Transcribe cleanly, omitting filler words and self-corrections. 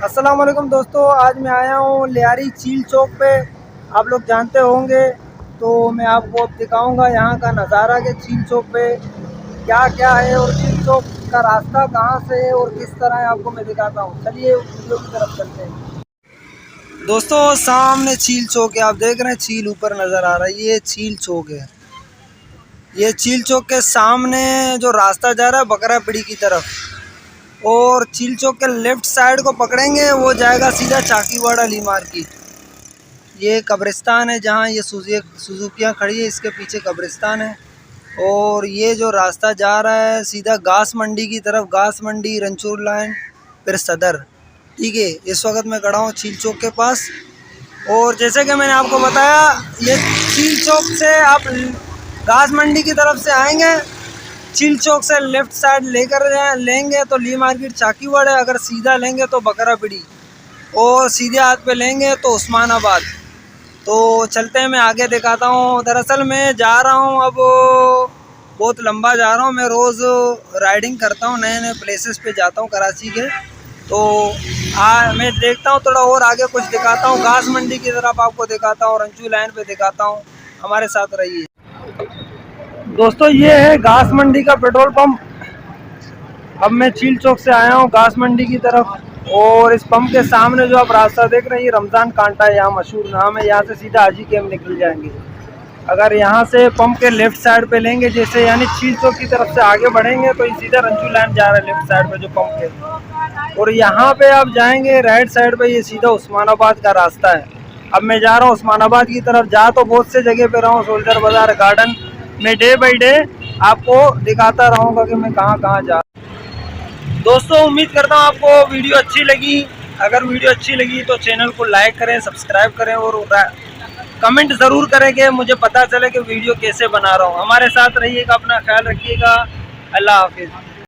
अस्सलाम वालेकुम दोस्तों, आज मैं आया हूँ लियारी चील चौक पे। आप लोग जानते होंगे, तो मैं आपको अब दिखाऊंगा यहाँ का नज़ारा कि चील चौक पे क्या क्या है और चील चौक का रास्ता कहाँ से है और किस तरह है, आपको मैं दिखाता हूँ। चलिए वीडियो की तरफ चलते हैं। दोस्तों सामने चील चौक है, आप देख रहे हैं चील ऊपर नज़र आ रहा है, ये चील चौक है। ये चील चौक के सामने जो रास्ता जा रहा है बकरापड़ी की तरफ, और चील चौक के लेफ्ट साइड को पकड़ेंगे वो जाएगा सीधा चाकीवाड़ा ली मार्केट। ये कब्रिस्तान है जहाँ ये सुजुकियाँ खड़ी है, इसके पीछे कब्रिस्तान है। और ये जो रास्ता जा रहा है सीधा घास मंडी की तरफ, घास मंडी, रंचूर लाइन, फिर सदर। ठीक है, इस वक्त मैं खड़ा हूँ चील चौक के पास। और जैसे कि मैंने आपको बताया, ये चील चौक से आप घास मंडी की तरफ से आएंगे, चील चौक से लेफ़्ट साइड लेंगे तो ली मार्केट चाकीवाड़ा है, अगर सीधा लेंगे तो बकरापड़ी, और सीधे हाथ पे लेंगे तो उस्मानाबाद। तो चलते हैं, मैं आगे दिखाता हूँ। दरअसल मैं जा रहा हूँ, अब बहुत लंबा जा रहा हूँ। मैं रोज़ राइडिंग करता हूँ, नए नए प्लेसेस पे जाता हूँ कराची के। तो मैं देखता हूँ थोड़ा और आगे कुछ दिखाता हूँ, घास मंडी की तरफ आपको दिखाता हूँ, रंचू लाइन पे दिखाता हूँ। हमारे साथ रहिए दोस्तों। ये है घास मंडी का पेट्रोल पंप। अब मैं चील चौक से आया हूँ घास मंडी की तरफ, और इस पंप के सामने जो आप रास्ता देख रहे हैं, ये रमज़ान कांटा है, यहाँ मशहूर नाम है। यहाँ से सीधा हाजी कैंप निकल जाएंगे। अगर यहाँ से पंप के लेफ्ट साइड पे लेंगे, जैसे यानी चील चौक की तरफ से आगे बढ़ेंगे, तो ये सीधा रंजू लाइन जा रहा है लेफ्ट साइड पे जो पंप है। और यहाँ पे आप जाएंगे राइट साइड पे, ये सीधा उस्मानाबाद का रास्ता है। अब मैं जा रहा हूँ उस्मानाबाद की तरफ। जा तो बहुत से जगह पे रहा हूँ, सोल्जर बाज़ार, गार्डन। मैं डे बाई डे आपको दिखाता रहूँगा कि मैं कहाँ कहाँ जा। दोस्तों उम्मीद करता हूँ आपको वीडियो अच्छी लगी। अगर वीडियो अच्छी लगी तो चैनल को लाइक करें, सब्सक्राइब करें, और कमेंट ज़रूर करें कि मुझे पता चले कि वीडियो कैसे बना रहा हूँ। हमारे साथ रहिएगा, अपना ख्याल रखिएगा। अल्लाह हाफिज़।